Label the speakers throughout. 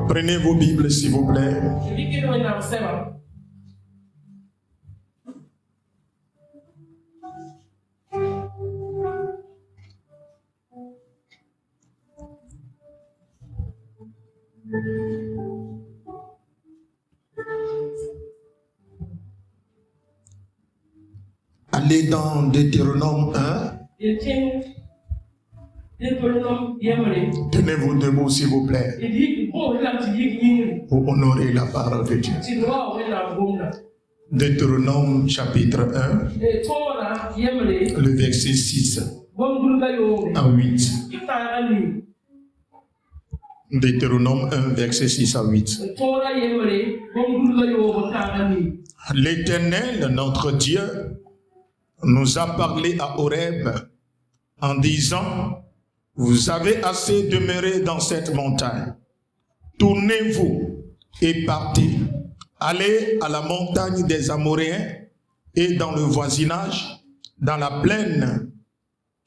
Speaker 1: Prenez vos Bibles, s'il vous plaît. Allez dans Deutéronome 1. Tenez-vous debout, s'il vous plaît, pour honorer la parole de Dieu. Deutéronome chapitre 1, le verset 6 à 8. Deutéronome 1, verset 6 à 8. L'Éternel, notre Dieu, nous a parlé à Horeb en disant: vous avez assez demeuré dans cette montagne. Tournez-vous et partez. Allez à la montagne des Amoréens et dans le voisinage, dans la plaine,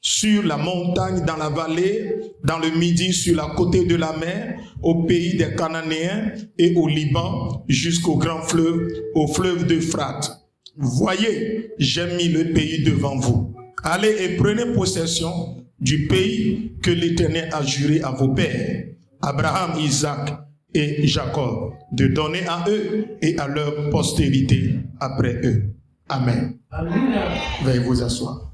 Speaker 1: sur la montagne, dans la vallée, dans le midi, sur la côté de la mer, au pays des Cananéens et au Liban, jusqu'au grand fleuve, au fleuve d'Euphrate. Voyez, j'ai mis le pays devant vous. Allez et prenez possession du pays que l'Éternel a juré à vos pères, Abraham, Isaac et Jacob, de donner à eux et à leur postérité après eux. Amen. Amen. Veuillez vous asseoir.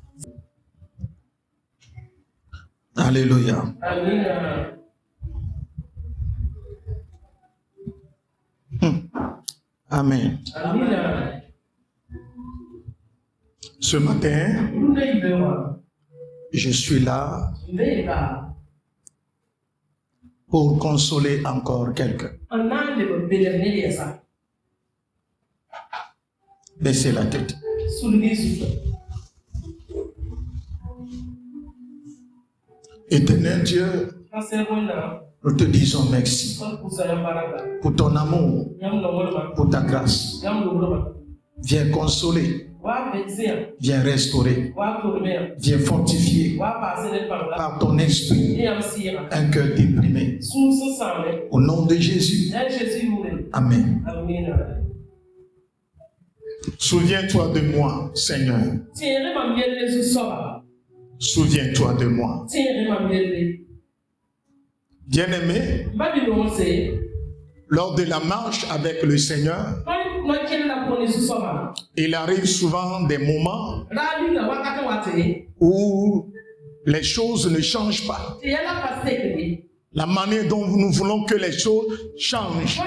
Speaker 1: Alléluia. Amen. Amen. Amen. Ce matin, je suis là pour consoler encore quelqu'un. Baissez la tête. Éternel Dieu, nous te disons merci pour ton amour, pour ta grâce. Viens consoler. Viens restaurer, viens fortifier par ton esprit un cœur déprimé. Au nom de Jésus. Amen. Souviens-toi de moi, Seigneur. Souviens-toi de moi. Bien-aimé, lors de la marche avec le Seigneur, il arrive souvent des moments où les choses ne changent pas. La manière dont nous voulons que les choses changent,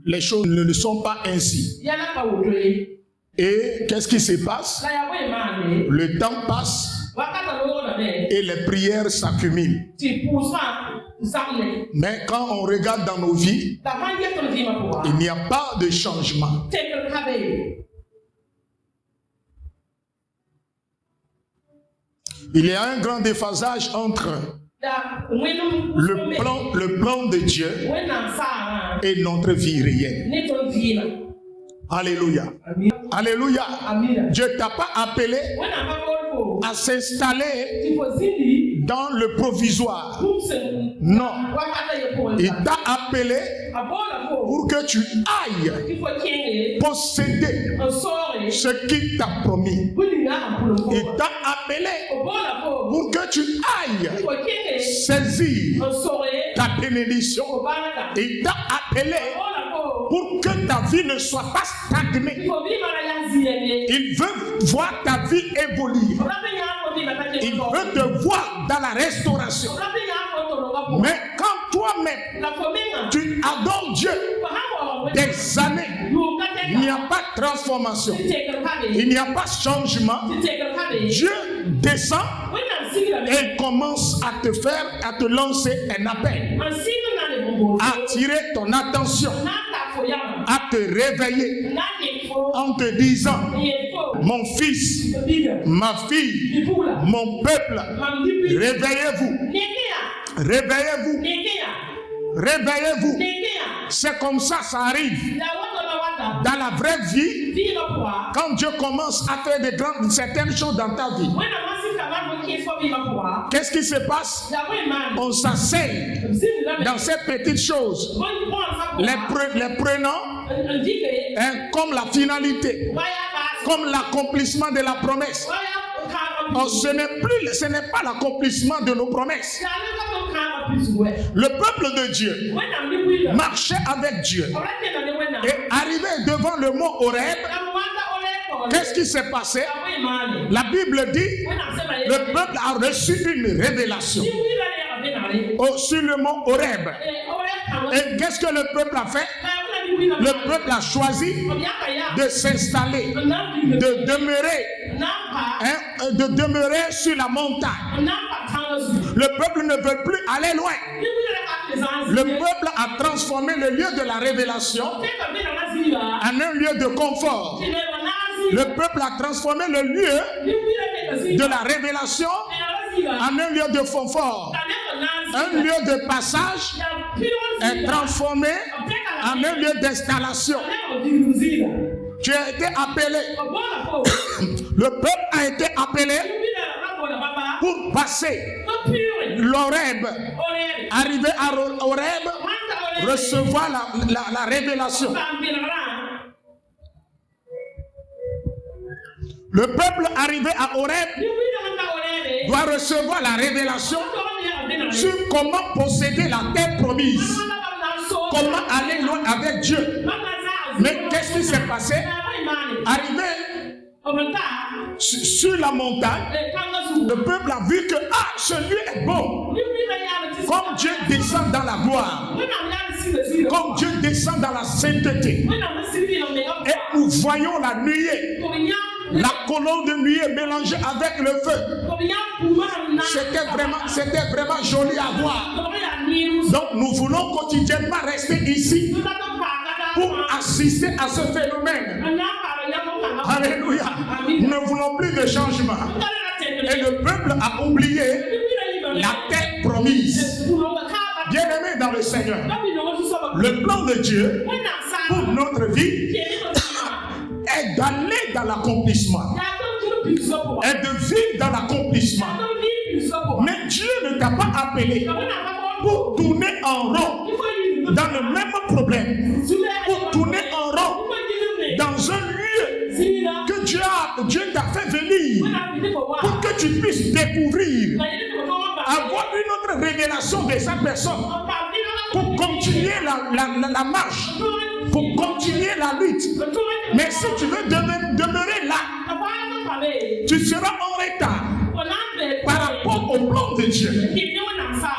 Speaker 1: les choses ne sont pas ainsi. Et qu'est-ce qui se passe? Le temps passe et les prières s'accumulent. Mais quand on regarde dans nos vies, il n'y a pas de changement. Il y a un grand déphasage entre le plan de Dieu et notre vie réelle. Alléluia. Alléluia. Dieu t'a pas appelé à s'installer dans le provisoire. Non. Il t'a appelé pour que tu ailles posséder ce qu'il t'a promis. Il t'a appelé pour que tu ailles saisir ta bénédiction. Il t'a appelé pour que ta vie ne soit pas stagnée. Il veut voir ta vie évoluer. Il veut te voir dans la restauration. Mais quand toi-même tu adores Dieu des années, il n'y a pas de transformation, il n'y a pas de changement. Dieu descend et commence à te lancer un appel, à attirer ton attention, à te réveiller en te disant: mon fils, ma fille, mon peuple, réveillez-vous. Réveillez-vous. Réveillez-vous. C'est comme ça arrive. Dans la vraie vie, quand Dieu commence à faire certaines choses dans ta vie, Qu'est-ce qui se passe? On s'asseye dans ces petites choses, les prenant comme la finalité, comme l'accomplissement de la promesse. Oh, ce n'est pas l'accomplissement de nos promesses. Le peuple de Dieu marchait avec Dieu et arrivait devant le mont Horeb. Qu'est-ce qui s'est passé? La Bible dit, le peuple a reçu une révélation sur le mont Horeb. Et qu'est-ce que le peuple a fait? Le peuple a choisi de s'installer, de demeurer sur la montagne. Le peuple ne veut plus aller loin. Le peuple a transformé le lieu de la révélation en un lieu de confort. Le peuple a transformé le lieu de la révélation en un lieu de confort. Un lieu de passage est transformé en un lieu d'installation. Tu as été appelé. Le peuple a été appelé pour passer l'Horeb, arriver à Horeb, recevoir la révélation. Le peuple arrivé à Horeb doit recevoir la révélation sur comment posséder la terre promise, comment aller loin avec Dieu. Mais qu'est-ce qui s'est passé? Arrivé sur la montagne, le peuple a vu que ce lieu est bon. Comme Dieu descend dans la gloire, comme Dieu descend dans la sainteté, et nous voyons la nuée, la colonne de nuée mélangée avec le feu. C'était vraiment joli à voir. Donc nous voulons quotidiennement rester ici pour assister à ce phénomène. Alléluia. Nous ne voulons plus de changement. Et le peuple a oublié la terre promise. Bien-aimés dans le Seigneur, le plan de Dieu pour notre vie est d'aller dans l'accomplissement, est de vivre dans l'accomplissement. Mais Dieu ne t'a pas appelé pour tourner en rond dans le même problème, pour tourner en rond dans un lieu que Dieu t'a fait venir pour que tu puisses découvrir, avoir une autre révélation de sa personne, pour continuer la marche, pour continuer la lutte. Mais si tu veux demeurer là, tu seras en retard par rapport au plan de Dieu.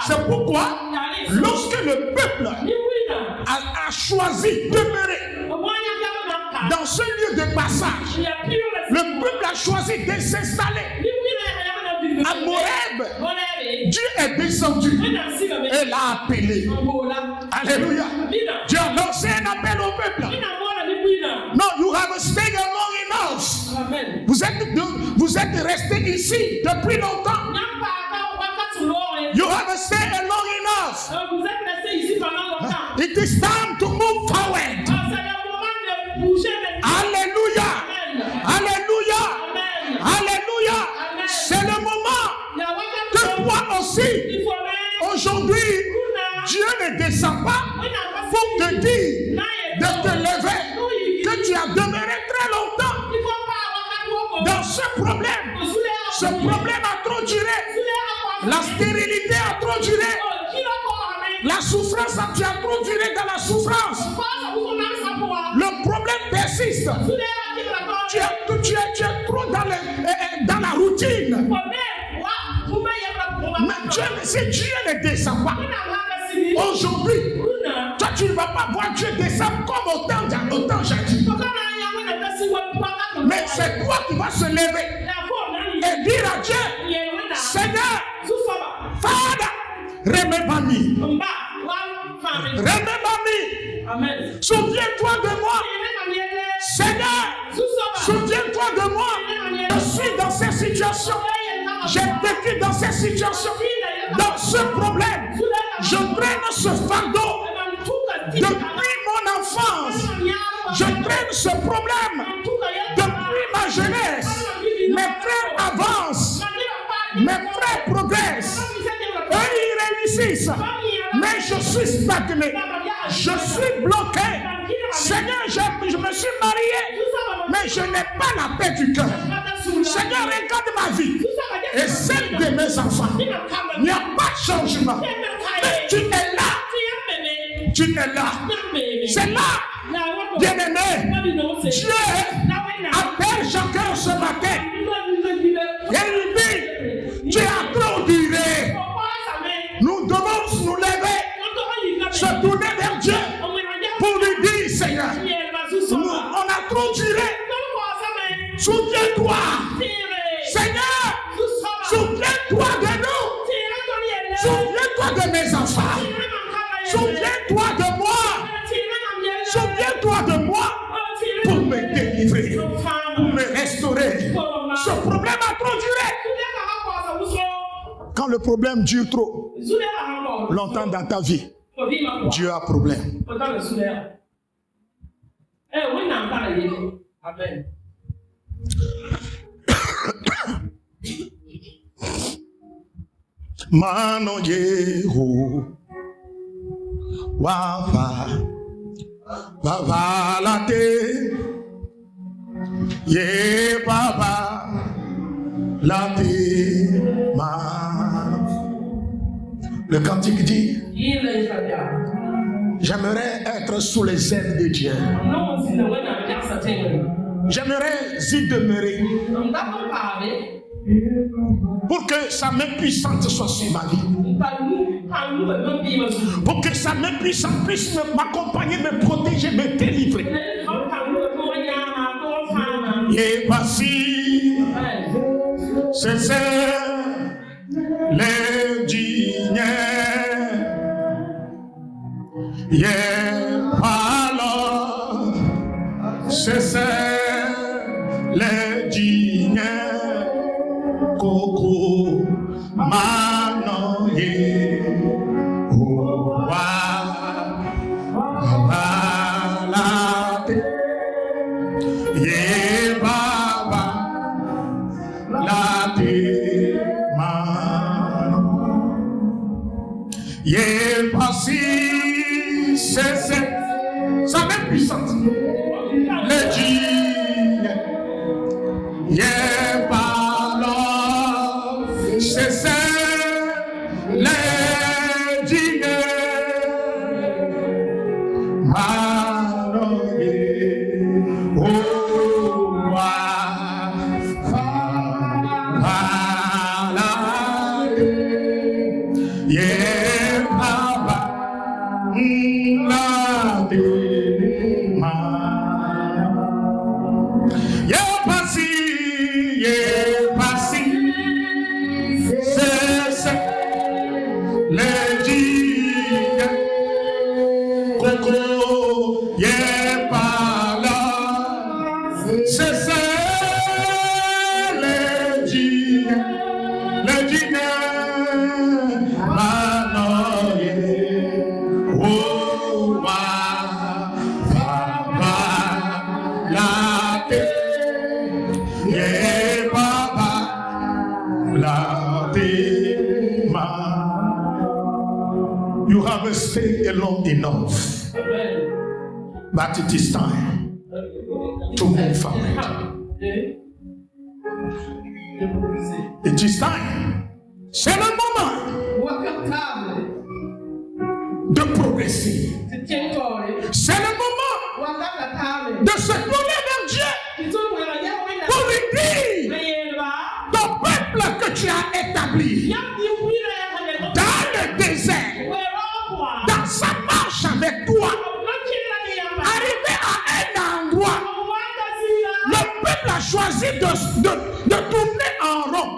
Speaker 1: C'est pourquoi, lorsque le peuple a choisi de demeurer dans ce lieu de passage, le peuple a choisi de s'installer à Horeb. Dieu est descendu et l'a appelé. Alléluia. Dieu a lancé un appel au peuple. No, you have stayed long enough. Vous êtes resté ici depuis longtemps. You have stayed long enough. It is time to move forward. Alléluia. Alléluia. Alléluia. C'est le moment que toi aussi, aujourd'hui, Dieu ne descend pas pour te dire de te lever, que tu as demeuré très longtemps dans ce problème. Ce problème a trop duré. La stérilité a trop duré. La souffrance, tu as trop duré dans la souffrance. Le problème persiste. Tu es trop dans la routine. Mais si Dieu ne descend pas, aujourd'hui, toi tu ne vas pas voir Dieu descendre comme au temps jadis. Mais c'est toi qui vas se lever et dire à Dieu, Seigneur, Father, remember me. Remember me. Souviens-toi de moi. Seigneur, souviens-toi de moi. Je suis dans cette situation. J'ai vécu dans cette situation, dans ce problème. Je traîne ce fardeau depuis mon enfance. Je traîne ce problème depuis ma jeunesse. Mes frères avancent. mais je suis stagné, je suis bloqué. Seigneur, je me suis marié, mais je n'ai pas la paix du cœur. Seigneur, regarde ma vie et celle de mes enfants. Il n'y a pas de changement. Mais tu es là. Tu es là. C'est là, bien-aimé. Dieu appelle chacun ce matin. Et il dit, tu as trop duré. Nous devons nous lever, se tourner vers Dieu pour lui dire, Seigneur, on a trop duré. Souviens-toi, Seigneur, souviens-toi de nous. Souviens-toi de mes enfants. Souviens-toi de moi. Souviens-toi de moi pour me délivrer, pour me restaurer. Ce problème a trop duré. Quand le problème dure trop longtemps dans ta vie, Dieu a problème.
Speaker 2: Amen.
Speaker 1: Mano Yehu Wafa Baba Late Ye Baba Late Ma. Le cantique dit, j'aimerais être sous les ailes de Dieu. J'aimerais y demeurer pour que sa main puissante soit sur ma vie. Pour que sa main puissante puisse m'accompagner, me protéger, me délivrer. Et voici, c'est les dignes. Alors, c'est les dignes. Coco, Manon, Yé passé, c'est sa main puissante. Le digne, yé parlant, c'est le digne. Malonné, oh, you have stayed alone enough. But it is time to move forward. It is time. C'est le moment de progresser. C'est le moment de se tourner vers Dieu pour lui dire ton peuple que tu as établi dans le désert, dans sa marche avec toi, arrivé à un endroit, le peuple a choisi de tourner en rond.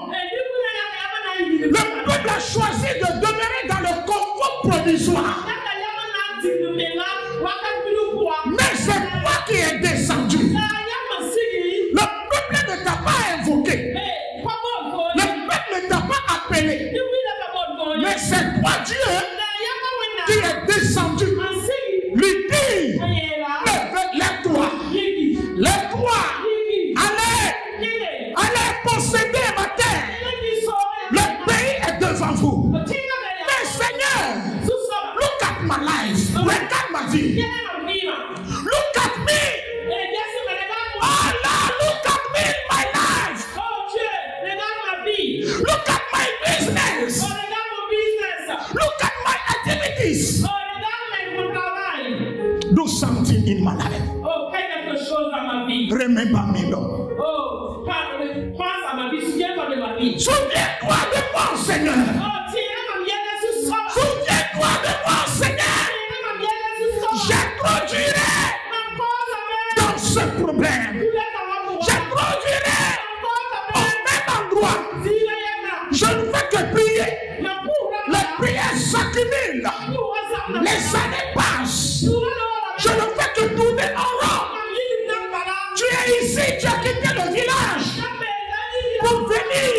Speaker 1: Le peuple a choisi de demeurer dans le confort provisoire. Mais c'est toi qui es descendu. Le peuple ne t'a pas invoqué. Le peuple ne t'a pas appelé. Mais c'est toi, Dieu, qui est descendu. Lui dit, lève-toi. Lève-toi. Allez posséder ma terre. Le pays est devant vous. Mais Seigneur, nous vie. Look at me. Oh Lord, look at me in my life. Look at my business. Look at my activities. Do something in my life. Remember me, Lord. Souviens-toi de moi, Seigneur. Souviens-toi de moi, Seigneur. J'introduirai dans ce problème. J'introduirai au même endroit. Je ne fais que prier. Les prières s'accumulent. Les années passent. Je ne fais que tourner en rond. Tu es ici, tu as quitté le village pour venir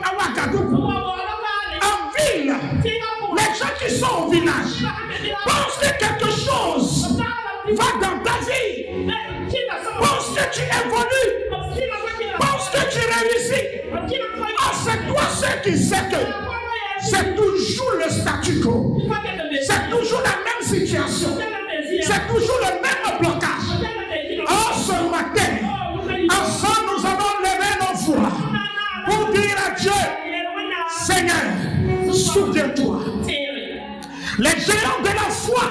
Speaker 1: à Ouagadougou. En ville, les gens qui sont au village pensent que quelque chose va dans ta vie. Pensent que tu évolues. Pensent que tu réussis. Ah, c'est toi ceux qui sais que c'est toujours le statu quo. C'est toujours la même situation. C'est toujours le même blocage. Oh, ce matin, ensemble, nous allons lever nos voix pour dire à Dieu, Seigneur, souviens-toi. Les géants de la foi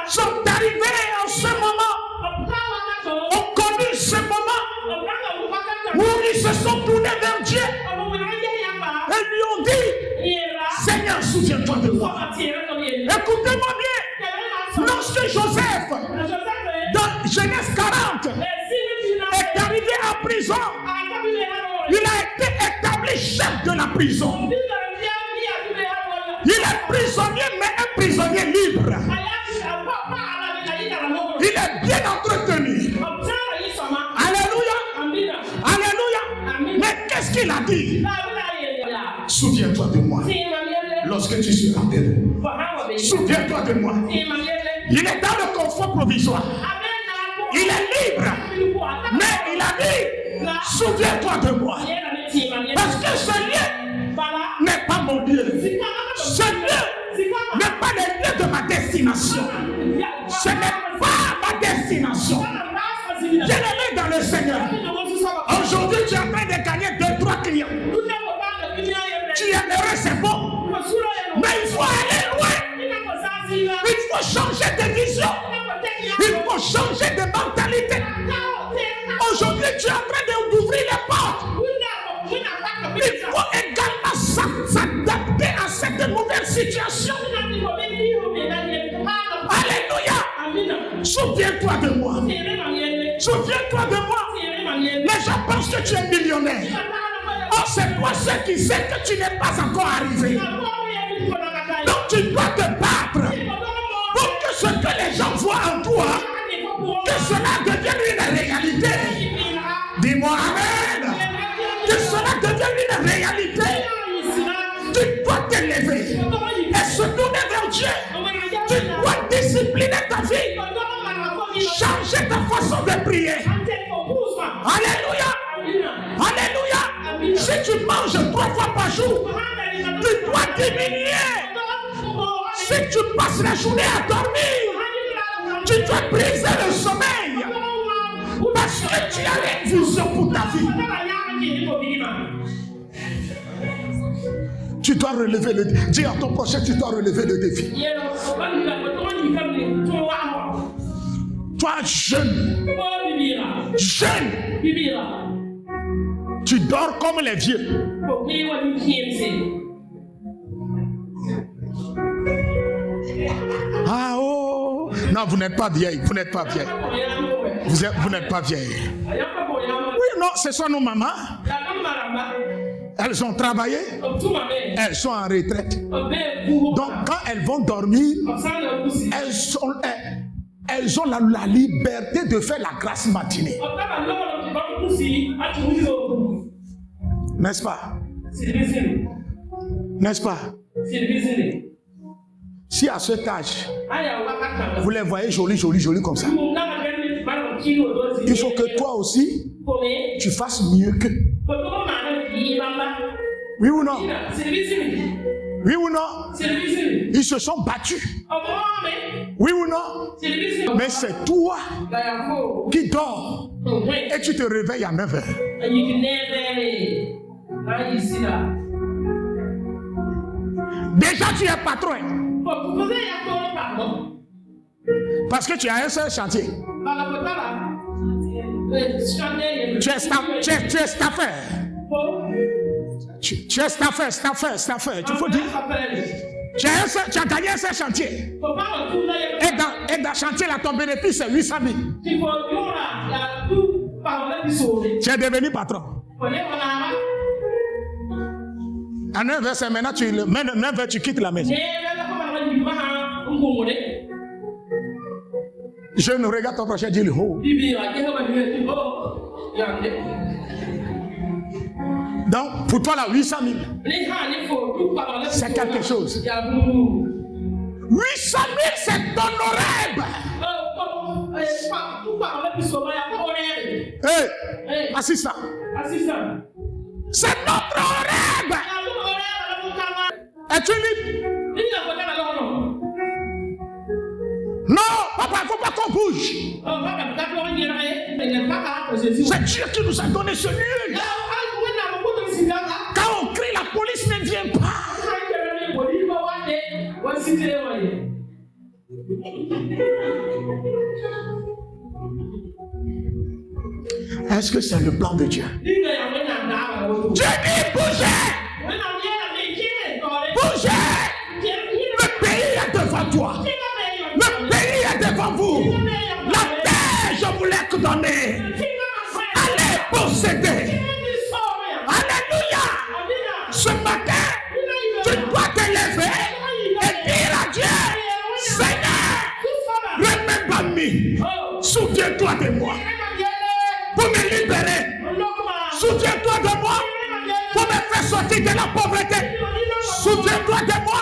Speaker 1: sont arrivés en ce moment, ont connu ce moment où ils se sont tournés vers Dieu et lui ont dit, Seigneur, souviens-toi de moi. Écoutez-moi bien. Lorsque Joseph, dans Genèse 40, est arrivé en prison, il a été établi chef de la prison. Il est prisonnier, mais un prisonnier libre. Il est bien entretenu. Alléluia. Alléluia. Mais qu'est-ce qu'il a dit? Souviens-toi de moi lorsque tu seras heureux. Souviens-toi de moi. Il est dans le confort provisoire. Il est libre. Mais il a dit, souviens-toi de moi. Parce que ce lieu n'est pas mon Dieu. Ce lieu n'est pas le lieu de ma destination. Ce n'est pas ma destination. Bien-aimé dans le Seigneur. Aujourd'hui, tu es en train de gagner 2-3 clients. Tu es heureux, c'est bon. Mais il faut aller loin. Il faut changer de vision. Il faut changer de mentalité. Aujourd'hui, tu es en train d'ouvrir les portes. Il faut également s'adapter à cette nouvelle situation. Alléluia. Souviens-toi de moi. Souviens-toi de moi. Les gens pensent que tu es millionnaire. Oh, c'est toi ceux qui savent que tu n'es pas encore arrivé. Donc tu dois te battre pour que ce que les gens voient en toi, que cela devienne une réalité. Dis-moi Amen. Que cela devienne une réalité. Tu dois t'élever et se tourner vers Dieu. Tu dois discipliner ta vie. Changer ta façon de prier. Alléluia. Alléluia. Si tu manges 3 fois par jour, tu dois diminuer. Si tu passes la journée à dormir, tu dois briser le sommeil. Parce que tu as une vision pour ta vie. Tu dois relever le défi. Dis à ton prochain, tu dois relever le défi. Toi, jeune, tu dors comme les vieux. Ah oh, non, vous n'êtes pas vieille, vous n'êtes pas vieille. Vous n'êtes pas vieille. Oui, non, ce sont nos mamans. Elles ont travaillé. Elles sont en retraite. Donc, quand elles vont dormir, elles ont la liberté de faire la grasse matinée. N'est-ce pas? N'est-ce pas? Si à cet âge, vous les voyez jolies comme ça, il faut que toi aussi, tu fasses mieux qu'eux. Oui ou non? Oui ou non? Ils se sont battus. Oui ou non? Mais c'est toi qui dors et tu te réveilles à 9h. Déjà tu es patron. Parce que tu as un seul chantier. Tu es staffé. Tu es staffé. Tu faut dire. Tu as gagné un seul chantier. Et dans le chantier, là, ton bénéfice, c'est 800 000. Tu es devenu patron. À 9h, c'est maintenant, 9h, tu quittes la maison. Je ne regarde ton prochain, dis-le. Oh. Donc, pour toi, là, 800 000, c'est quelque chose. 800 000, c'est honorable. Hey, assistant. C'est notre honorable. Es-tu libre? Non, papa, il ne faut pas qu'on bouge. C'est Dieu qui nous a donné ce lieu. Quand on crie, la police ne vient pas. Est-ce que c'est le plan de Dieu? Dieu dit bougez! Bougez! Le pays est devant toi. Le pays est devant vous. La terre, je vous l'ai donnée. Allez posséder. Alléluia. Ce matin, tu dois te lever et dire à Dieu, Seigneur, remember me. Souviens-toi de moi. Pour me libérer. Souviens-toi de moi. Pour me faire sortir de la pauvreté. Souviens-toi de moi.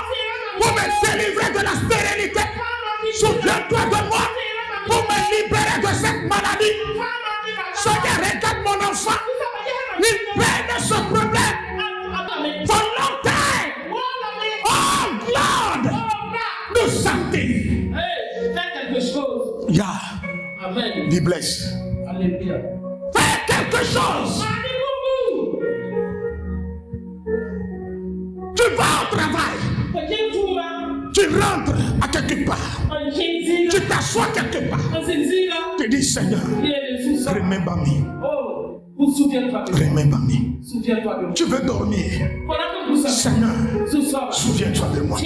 Speaker 1: Pour me délivrer de la stérilité. Souviens-toi de moi. Pour me libérer de cette maladie. Seigneur, regarde mon enfant. Il peine ce problème. For long time. Oh Lord. Do something. Yeah. Be blessed. Fais quelque chose. Tu vas au travail. Tu rentres à quelque part. Tu t'assois quelque part. Tu dis Seigneur, remember me. Remember me. Tu veux dormir. Seigneur, souviens-toi de moi.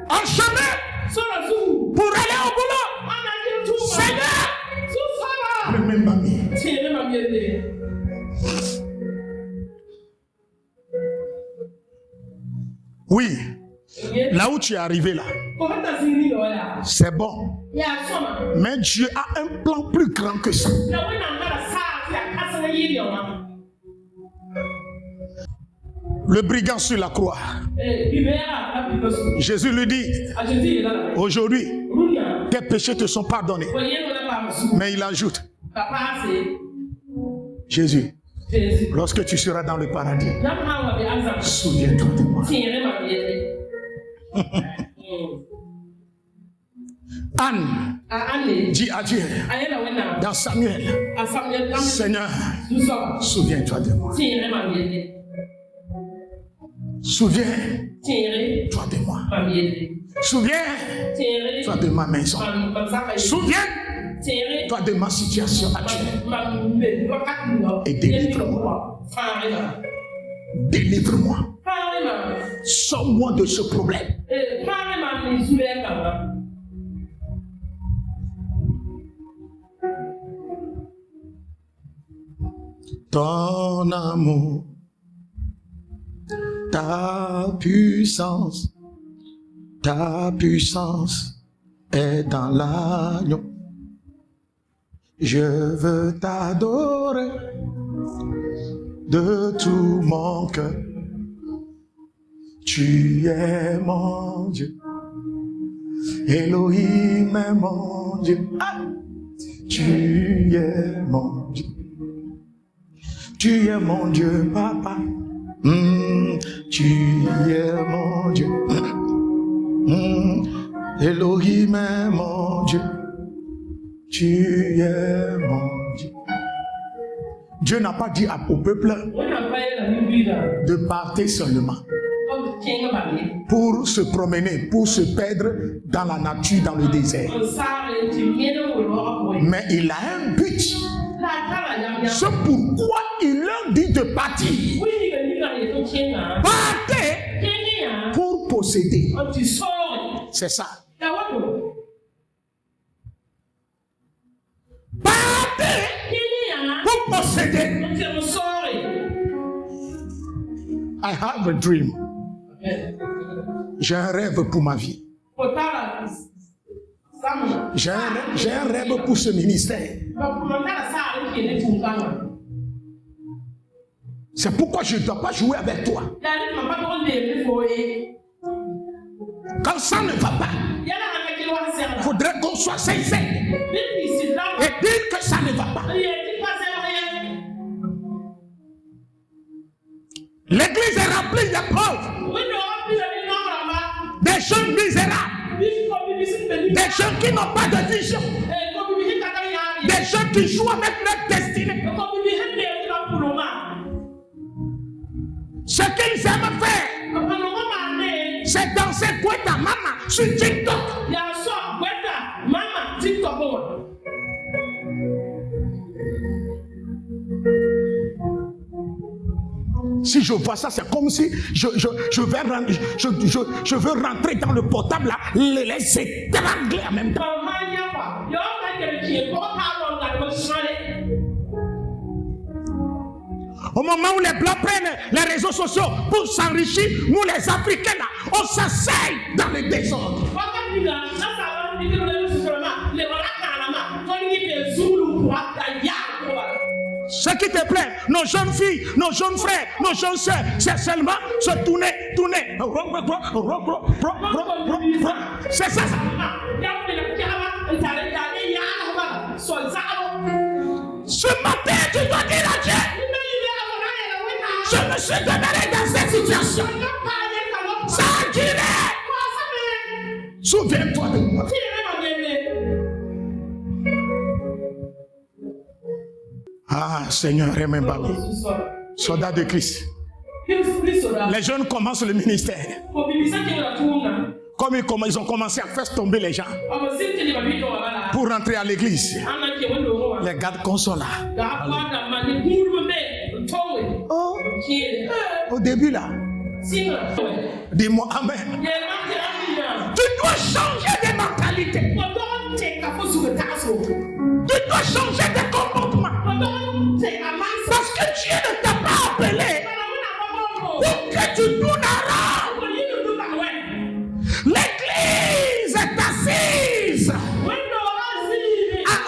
Speaker 1: En chemin pour aller au boulot. Seigneur, remember me. Oui, là où tu es arrivé là, c'est bon. Mais Dieu a un plan plus grand que ça. Le brigand sur la croix. Jésus lui dit, aujourd'hui, tes péchés te sont pardonnés. Mais il ajoute, Jésus, lorsque tu seras dans le paradis, souviens-toi de moi. Anne dit à Dieu dans Samuel, Seigneur, souviens-toi de moi. Souviens-toi de moi. Souviens-toi de ma maison. Souviens-toi de ma situation actuelle. Et délivre-moi. Délivre-moi. Sors-moi de ce problème. Ton amour, ta puissance est dans l'agneau. Je veux t'adorer de tout mon cœur. Tu es mon Dieu. Elohim est mon Dieu. Tu es mon Dieu. Tu es mon Dieu, papa. Tu es mon Dieu. Elohim est mon Dieu. Tu es mon Dieu. Dieu n'a pas dit au peuple de partir seulement pour se promener, pour se perdre dans la nature, dans le désert. Mais il a un but. C'est pourquoi il leur dit de partir. Partez pour posséder. C'est ça. Partez pour posséder. I have a dream. J'ai un rêve pour ma vie. J'ai un rêve pour ce ministère. C'est pourquoi je ne dois pas jouer avec toi. Quand ça ne va pas, il faudrait qu'on soit sincère et dire que ça ne va pas. L'église est remplie de pauvres, des jeunes misérables, des jeunes qui n'ont pas de vision, des jeunes qui jouent avec leur destinée. Ce qu'ils aiment faire, c'est danser Gweta Mama sur TikTok. Si je vois ça, c'est comme si je veux rentrer dans le portable là, les étrangler en même temps. Au moment où les Blancs prennent les réseaux sociaux pour s'enrichir, nous les Africains là, on s'asseye dans le désordre. Ce qui te plaît, nos jeunes filles, nos jeunes frères, nos jeunes soeurs, c'est seulement se tourner. C'est ça. Ce matin, tu dois dire à Dieu, je me suis demeuré dans cette situation. Ça a duré. Souviens-toi de moi. Ah, Seigneur, remember-me. Soldat de Christ. Les jeunes commencent le ministère. Comme ils ont commencé à faire tomber les gens pour rentrer à l'église. Les gardes sont là. Oh, au début là. Dis-moi amen. Tu dois changer de mentalité. Tu dois changer de comportement. Parce que Dieu ne t'a pas appelé pour que tu tournes à rang. L'église est assise à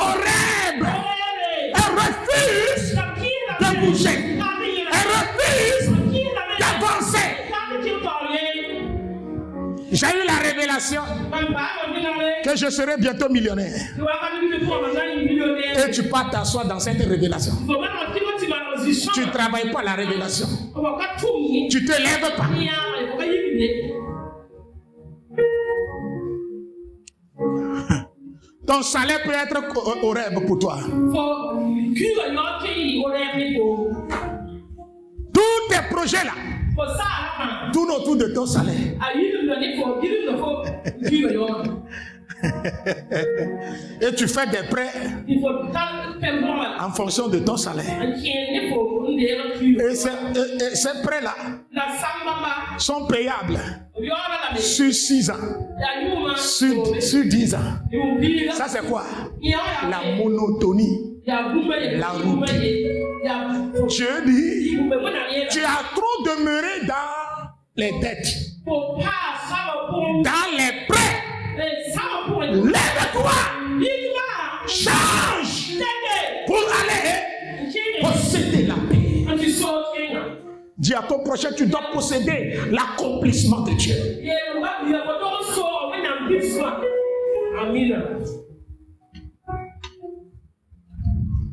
Speaker 1: Horeb. Elle refuse de bouger. Elle refuse d'avancer. J'ai eu la révélation que je serai bientôt millionnaire. Et tu pars t'asseoir dans cette révélation. Tu ne travailles pas la révélation. Tu ne te lèves pas. Ton salaire peut être au rêve pour toi. Tous tes projets là tournent autour de ton salaire. Et tu fais des prêts en fonction de ton salaire. Et ces prêts-là sont payables sur 6 ans, sur 10 ans. Ça c'est quoi? La monotonie, la routine. Dieu dit, tu as trop demeuré dans les dettes, dans les prêts. Lève-toi, change pour aller posséder la paix. Dis à ton prochain, tu dois posséder l'accomplissement de Dieu.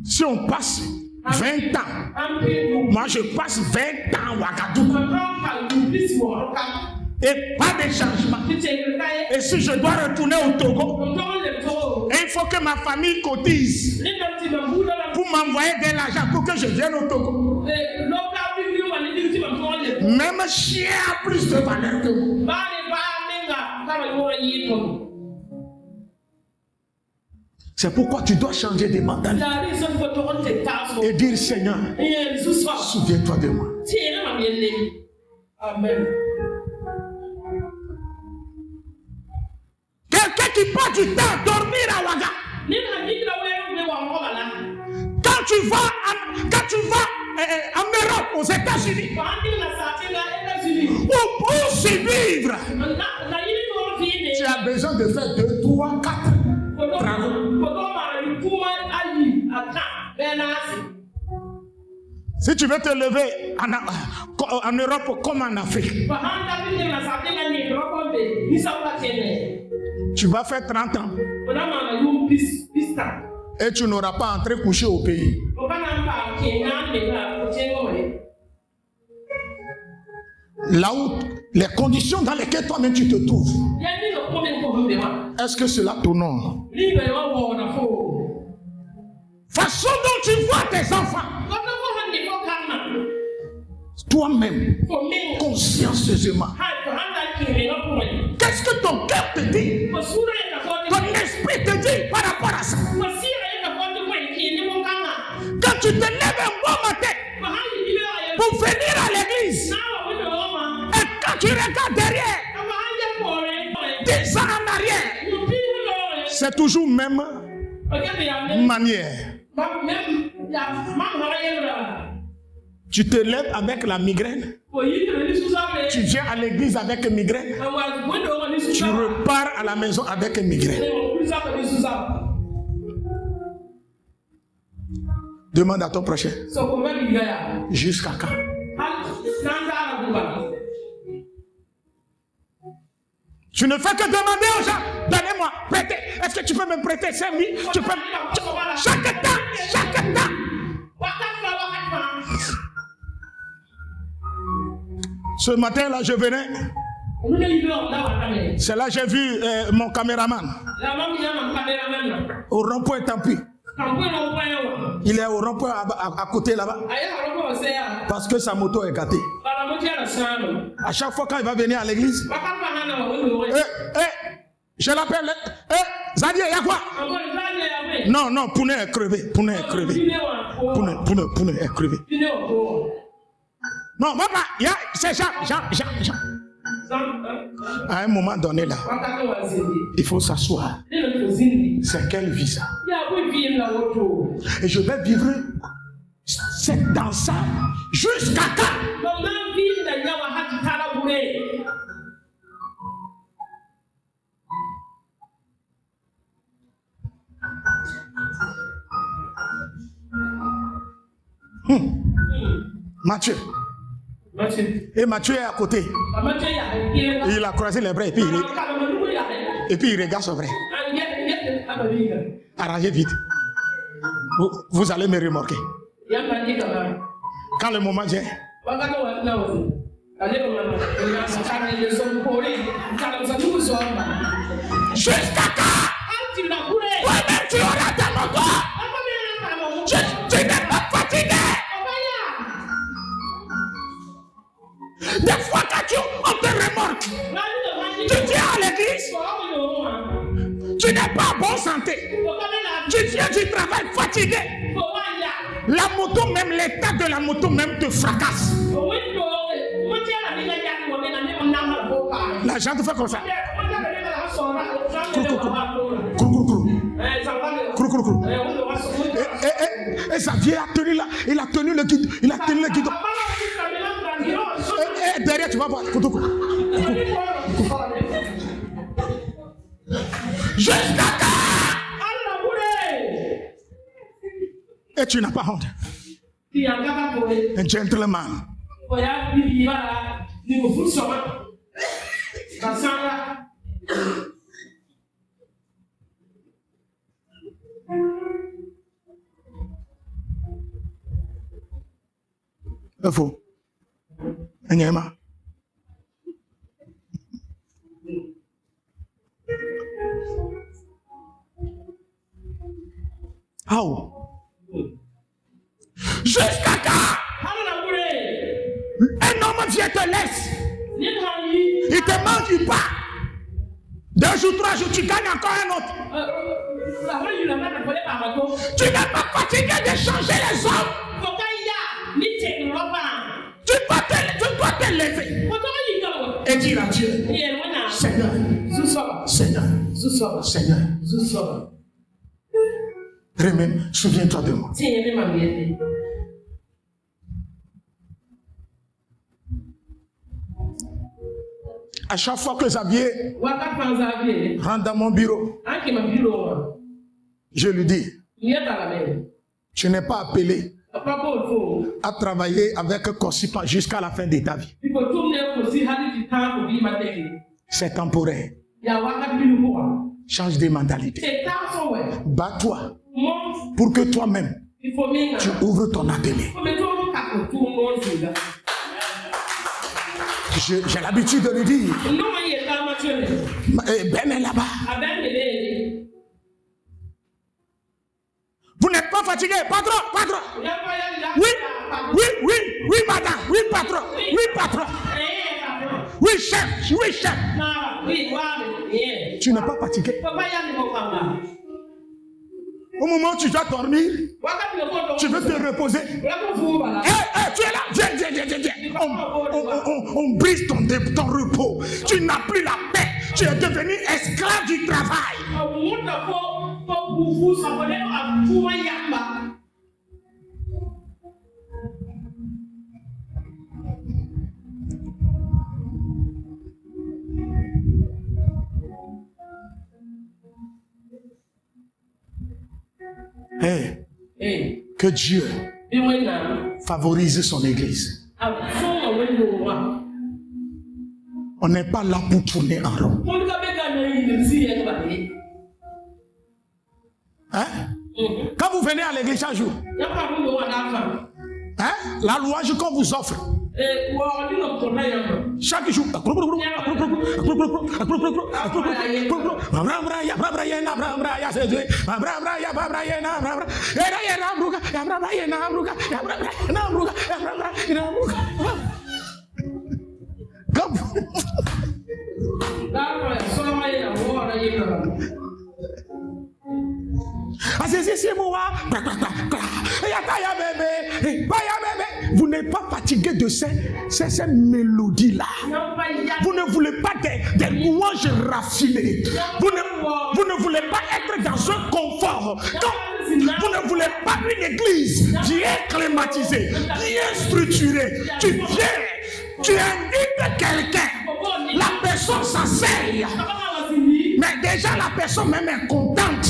Speaker 1: Si on passe 20 ans. Moi, je passe 20 ans à Ouagadougou. Et pas de changement. Et si je dois retourner au Togo, il faut que ma famille cotise pour m'envoyer de l'argent pour que je vienne au Togo. Même chien a plus de valeur que vous. C'est pourquoi tu dois changer de mentalité et dire Seigneur, souviens-toi de moi. Amen. Quelqu'un qui passe du temps à dormir à Ouaga. Quand tu vas en Europe, aux États-Unis, pour survivre, tu as besoin de faire 2, 3, 4 travaux. Si tu veux te lever en Europe comme en Afrique, tu vas faire 30 ans et tu n'auras pas entré coucher au pays. Là où les conditions dans lesquelles toi-même tu te trouves, est-ce que cela t'honore? Façon dont tu vois tes enfants, toi-même, consciencieusement, qu'est-ce que ton cœur te dit? Ton esprit te dit par rapport à ça. Quand tu te lèves un bon matin pour venir à l'église, et quand tu regardes derrière, 10 ans en arrière, c'est toujours même manière. Tu te lèves avec la migraine. Tu viens à l'église avec une migraine. Tu repars à la maison avec une migraine. Demande à ton prochain. Jusqu'à quand? Tu ne fais que demander aux gens, donnez-moi, prêtez. Est-ce que tu peux me prêter 5 000? Tu peux. Chaque temps. Ce matin-là, je venais. C'est là que j'ai vu mon caméraman. Au rond-point Tampi. Il est au rond-point à côté là-bas. Parce que sa moto est gâtée. À chaque fois quand il va venir à l'église, je l'appelle. Zadi, il y a quoi? Non, Pounet est crevé. Pounet est crevé. Non, papa, c'est Jean. À un moment donné là, il faut s'asseoir. C'est quel visa? Et je vais vivre dans ça jusqu'à quand? Mathieu. Et Mathieu est à côté. Il a croisé les bras et puis il regarde son vrai. Arrangez vite. Vous allez me remorquer. Quand le moment vient. Jusqu'à quand? Toi-même tu auras ta moto. Tu n'es pas fatigué. Des fois quand on te remorque, tu viens à l'église, tu n'es pas en bonne santé, tu viens du travail fatigué, la moto même, l'état de la moto même te fracasse. La gente te fait comme ça. Et ça vient à tenir là, il a tenu le guide, Et derrière tu vas voir. Jusqu'à quand? Et tu n'as pas honte. Un gentleman. Info. Enyema. How? Jusqu'à quand un homme vient te laisse. Il te mange, il part. 2 jours, 3 jours, tu gagnes encore un autre. Tu n'es pas fatigué de changer les hommes. Tu dois te lever et dire à Dieu, Seigneur, Seigneur, Seigneur, souviens-toi de moi. À chaque fois que Xavier rentre dans mon bureau, je lui dis, tu n'es pas appelé à travailler avec Corsipan jusqu'à la fin de ta vie. C'est temporaire. Change de mentalité. Bats-toi pour que toi-même, tu ouvres ton atelier. J'ai l'habitude de lui dire, Ben est là-bas. Vous n'êtes pas fatigué, patron, patron. Oui, madame, oui, patron, oui, patron. Oui, chef, oui, chef. Tu n'es pas fatigué. Au moment où tu dois dormir, tu veux te reposer. Tu es là. Viens. On brise ton repos. Tu n'as plus la paix. Tu es devenu esclave du travail. Que Dieu favorise son église. On n'est pas là pour tourner en rond. Hein? Quand vous venez à l'église chaque jour, hein? La louange qu'on vous offre chaque jour, vous n'êtes pas fatigué de ces mélodies-là. Vous ne voulez pas des louanges raffinées. Vous ne voulez pas être dans un confort. Vous ne voulez pas une église bien climatisée, bien structurée. Tu viens, tu invites quelqu'un, la personne s'asseye. Mais déjà la personne même est contente.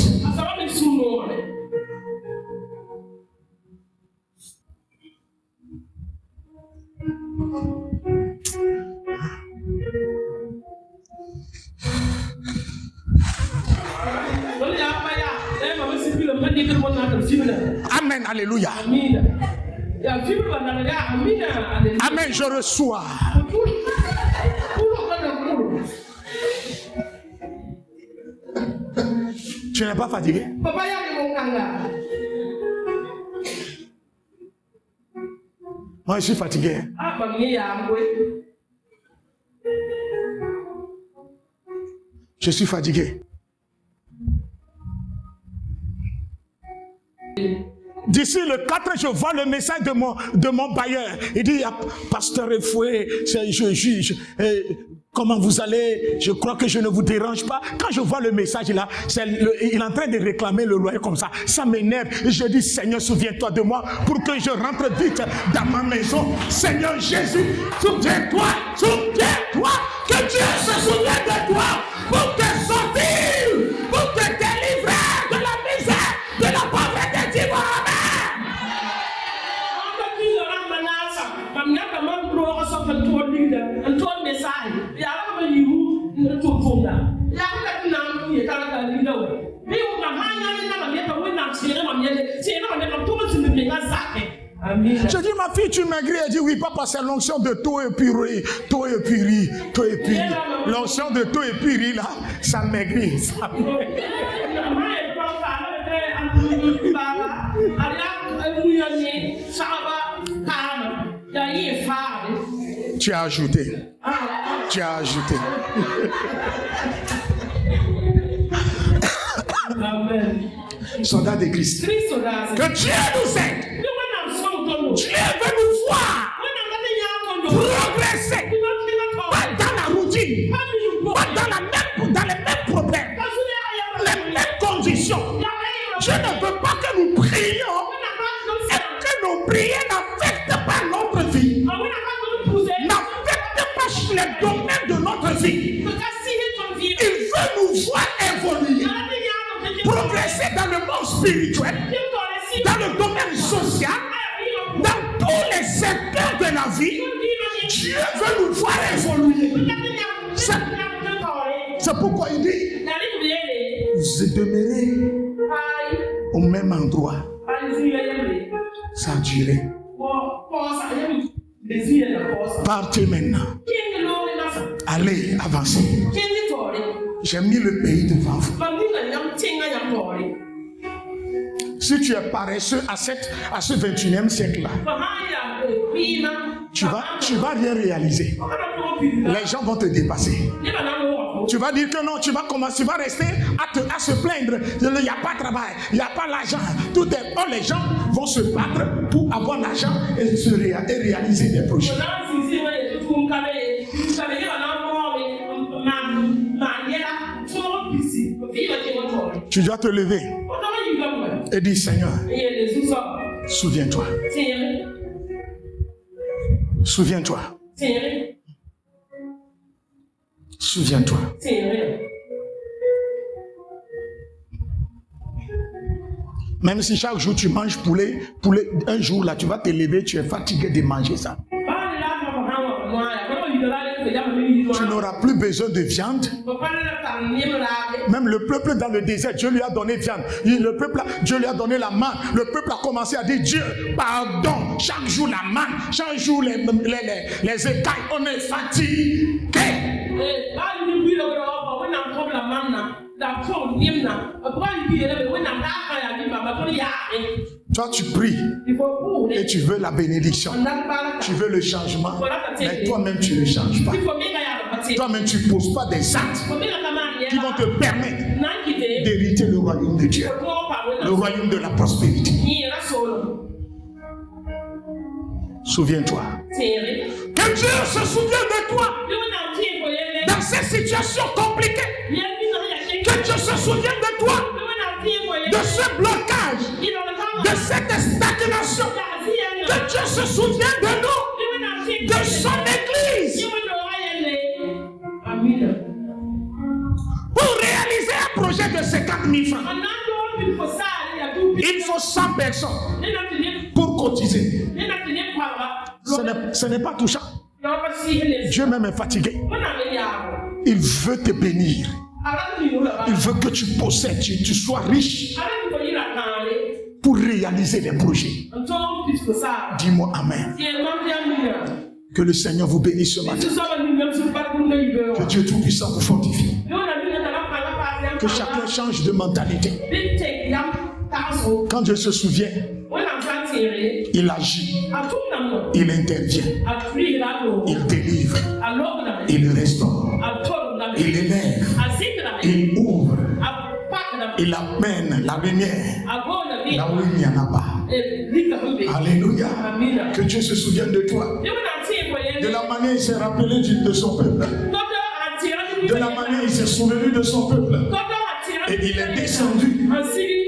Speaker 1: Amen, alléluia. Amen, je reçois. Tu n'es pas fatigué? Moi, je suis fatigué. Je suis fatigué. D'ici le 4, je vois le message de mon bailleur. Il dit, pasteur Efoué, comment vous allez? Je crois que je ne vous dérange pas. Quand je vois le message là, il est en train de réclamer le loyer comme ça. Ça m'énerve. Je dis, Seigneur, souviens-toi de moi pour que je rentre vite dans ma maison. Seigneur Jésus, souviens-toi que Dieu se souvient de toi pour te sortir, pour te délivrer de la misère, de la pauvreté. Dis-moi amen. Je dis, ma fille, tu maigris. Elle dit, oui, papa, c'est l'onction de taux et purée. Taux et purée. Taux et purée. L'onction de taux et purée, là, ça maigrit. Ça maigrit. Tu as ajouté. Tu as ajouté. Soldat de Christ. Que Dieu nous aide. Dieu veut nous voir progresser. Pas dans la routine. Pas dans les mêmes problèmes. Les mêmes conditions. Dieu ne veut pas que nous prions et que nos prières n'affectent pas notre vie. N'affectent pas les domaines de notre vie. Il veut nous voir évoluer. Progresser dans le monde spirituel, dans le domaine social, dans tous les secteurs de la vie. Dieu veut nous voir évoluer. C'est pourquoi il dit, vous demeurez au même endroit. Ça a duré. Partez maintenant. Allez, avancez. J'ai mis le pays devant vous. Si tu es paresseux à ce 21e siècle-là, tu vas rien réaliser. Les gens vont te dépasser. Tu vas dire que non, tu vas rester à se plaindre. Il n'y a pas de travail, il n'y a pas l'argent. Les gens vont se battre pour avoir l'argent et réaliser des projets. Tu dois te lever et dire, Seigneur, souviens-toi. Souviens-toi. Souviens-toi. Même si chaque jour tu manges poulet, un jour là tu vas te lever, tu es fatigué de manger ça. Tu n'auras plus besoin de viande. Même le peuple dans le désert, Dieu lui a donné viande. Le peuple, Dieu lui a donné la manne. Le peuple a commencé à dire, Dieu, pardon. Chaque jour la manne, chaque jour les écailles, on est fatigué. Toi tu pries et tu veux la bénédiction, tu veux le changement, mais toi-même tu ne changes pas. Toi-même tu ne poses pas des actes qui vont te permettre d'hériter le royaume de Dieu, le royaume de la prospérité. Souviens-toi que Dieu se souvient de toi dans ces situations compliquées. Que Dieu se souvienne de toi, de ce blocage, de cette stagnation. Que Dieu se souvienne de nous, de son église. Pour réaliser un projet de 50 000 francs, il faut 100 personnes pour cotiser. Ce n'est pas touchant. Dieu même est fatigué. Il veut te bénir. Il veut que tu possèdes, tu sois riche pour réaliser les projets. Dis-moi Amen. Que le Seigneur vous bénisse ce matin. Que Dieu Tout-Puissant vous fortifie. Que chacun change de mentalité. Quand Dieu se souvient, il agit, il intervient, il délivre, il restaure, il élève, il ouvre, il amène la lumière là où il n'y en a pas. Alléluia. Que Dieu se souvienne de toi, de la manière il s'est rappelé de son peuple, de la manière il s'est souvenu de son peuple, et il est descendu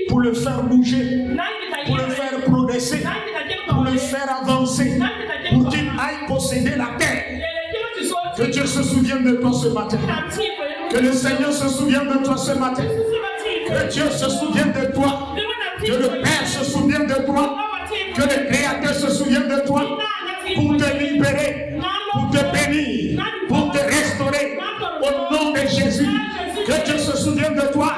Speaker 1: pour le faire bouger, pour le faire progresser, pour le faire avancer, pour qu'il aille posséder la terre. Que Dieu se souvienne de toi ce matin. Que le Seigneur se souvienne de toi ce matin. Que Dieu se souvienne de toi. Que le Père se souvienne de toi. Que le Créateur se souvienne de toi. Pour te libérer, pour te bénir, pour te restaurer. Au nom de Jésus. Que Dieu se souvienne de toi.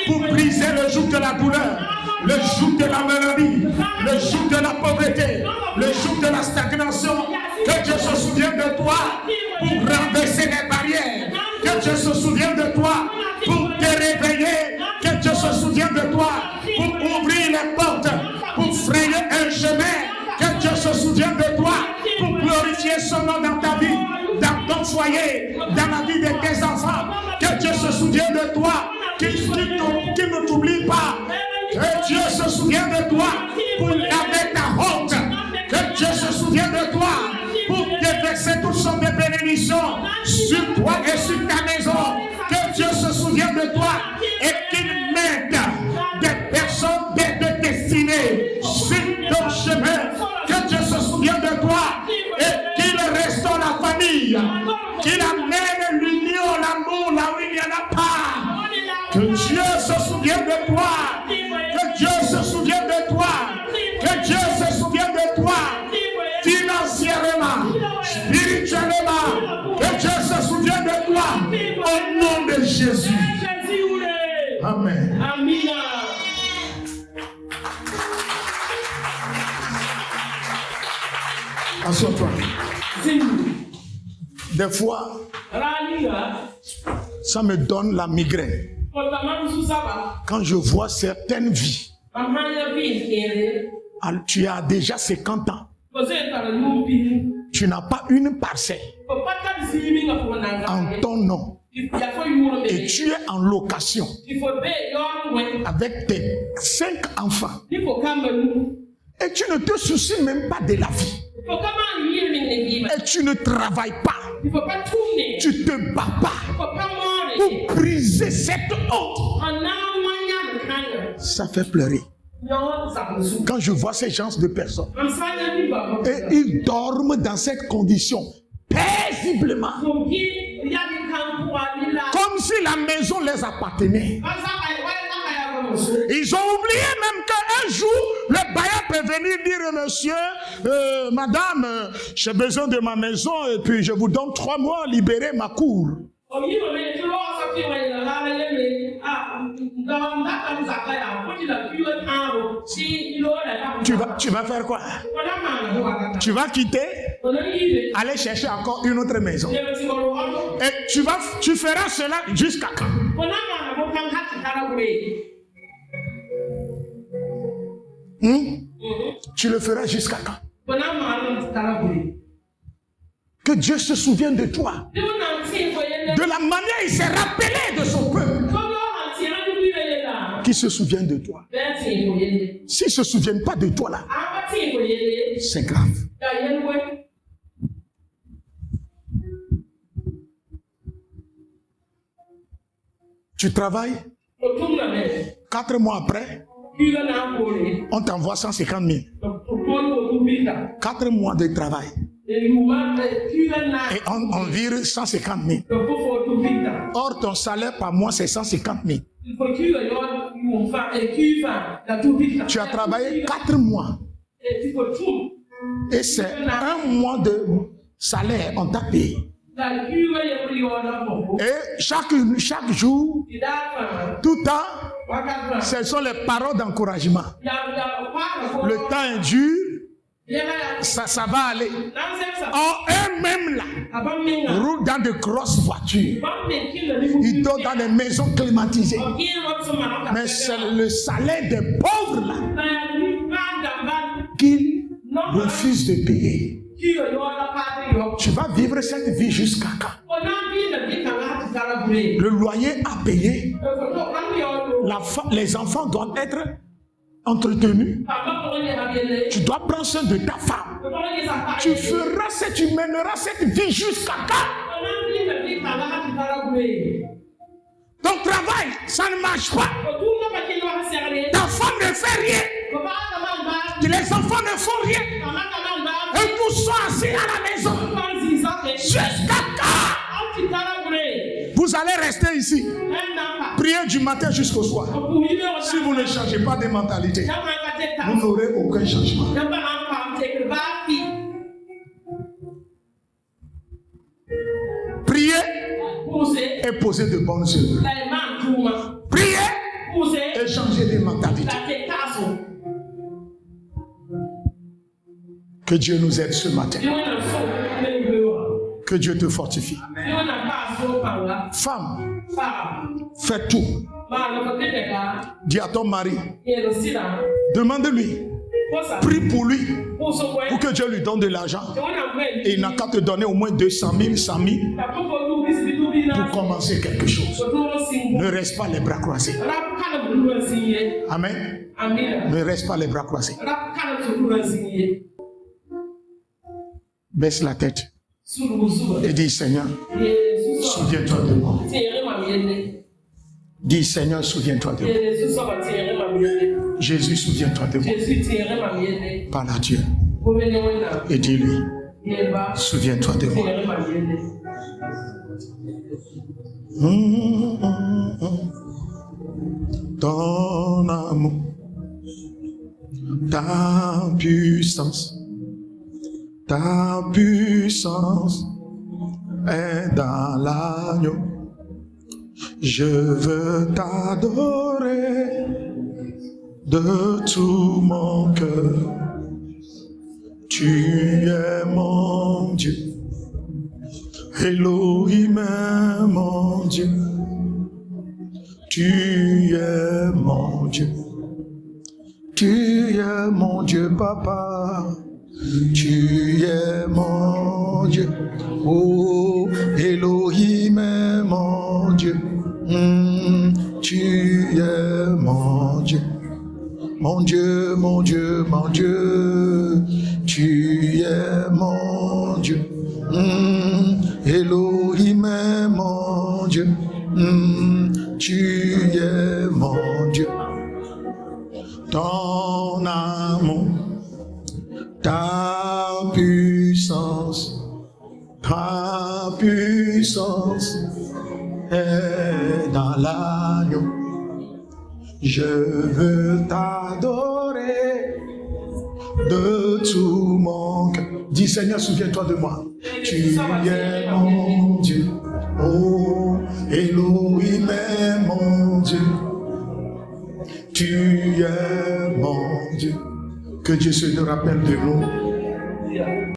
Speaker 1: Pour briser le joug de la douleur. le joug de la maladie, le joug de la pauvreté, le joug de la stagnation. Que Dieu se souvienne de toi pour renverser les barrières. Que Dieu se souvienne de toi pour te réveiller. Que Dieu se souvienne de toi pour ouvrir les portes, pour frayer un chemin. Que Dieu se souvienne de toi pour glorifier son nom dans ta vie, dans ton foyer, dans la vie de tes enfants. Que Dieu se souvienne de toi, qu'il ne t'oublie pas. Que Dieu se souvienne de toi pour laver ta honte. Que Dieu se souvienne de toi pour déverser toute sorte de bénédictions sur toi et sur ta maison. Que Dieu se souvienne de toi et qu'il mette des personnes de destinée sur ton chemin. Que Dieu se souvienne de toi et qu'il restaure la famille. Qu'il amène l'union, l'amour là où il n'y en a pas. Que Dieu se souvienne de toi. Que Dieu se souvienne de toi. Que Dieu se souvienne de toi. Financièrement, spirituellement, que Dieu se souvienne de toi au nom de Jésus. Amen. Assois-toi. Des fois, ça me donne la migraine. Quand je vois certaines vies, tu as déjà 50 ans. Tu n'as pas une parcelle en ton nom et tu es en location avec tes 5 enfants et tu ne te soucies même pas de la vie et tu ne travailles pas, tu te bats pas pour briser cette honte. Ça fait pleurer. Quand je vois ces gens de personnes et ils dorment dans cette condition paisiblement comme si la maison les appartenait. Ils ont oublié même qu'un jour le bailleur peut venir dire: monsieur, madame, j'ai besoin de ma maison et puis je vous donne 3 mois, libérer ma cour. Tu vas faire quoi? Tu vas quitter, aller chercher encore une autre maison. Et tu feras cela jusqu'à quand? Tu le feras jusqu'à quand? Que Dieu se souvienne de toi. De la manière il s'est rappelé de son peuple. Qui se souviennent de toi. S'ils ne se souviennent pas de toi là, c'est grave. Tu travailles, 4 mois après, on t'envoie 150 000. 4 mois de travail. Et on vire 150 000. Or, ton salaire par mois, c'est 150 000. Tu as travaillé 4 mois. Et c'est 1 mois de salaire, on t'a payé. Et chaque jour, tout le temps, ce sont les paroles d'encouragement. Le temps est dur. Ça va aller. Or, eux-mêmes là, roulent dans de grosses voitures. Ils dorment dans des maisons climatisées. Mais c'est le salaire des pauvres là qu'ils refusent de payer. Tu vas vivre cette vie jusqu'à quand? Le loyer à payer. Les enfants doivent être entretenus. Tu dois prendre soin de ta femme. Tu mèneras cette vie jusqu'à quand? Ton travail, ça ne marche pas. Ta femme ne fait rien. Les enfants ne font rien. Et nous sommes assis à la maison. Jusqu'à quand? Vous allez rester ici. Priez du matin jusqu'au soir. Si vous ne changez pas de mentalité, vous n'aurez aucun changement. Priez et posez de bonnes œuvres. Priez et changez de mentalité. Que Dieu nous aide ce matin. Que Dieu te fortifie. Femme, fais tout. Dis à ton mari, demande-lui, prie pour lui, pour que Dieu lui donne de l'argent. Et il n'a qu'à te donner au moins 200 000, 100 000 pour commencer quelque chose. Ne reste pas les bras croisés. Amen. Ne reste pas les bras croisés. Baisse la tête et dis, Seigneur, souviens-toi de moi. Dis, Seigneur, souviens-toi de moi. Jésus, souviens-toi de moi. Parle à Dieu et dis-lui, souviens-toi de moi. Ton amour, ta puissance est dans l'agneau. Je veux t'adorer de tout mon cœur. Tu es mon Dieu. Elohim est mon Dieu. Tu es mon Dieu. Tu es mon Dieu, Papa. Tu es mon Dieu. Oh, Elohim est mon Dieu. Tu es mon Dieu. Mon Dieu, mon Dieu, mon Dieu. Tu es mon Dieu. Elohim est mon Dieu. Tu es mon Dieu. Ton amour, ta puissance est dans l'agneau. Je veux t'adorer de tout mon cœur. Dis, Seigneur, souviens-toi de moi. Tu es mon Dieu. Oh, Elohim est mon Dieu. Tu es mon Dieu. Que Dieu se nous rappelle de nous.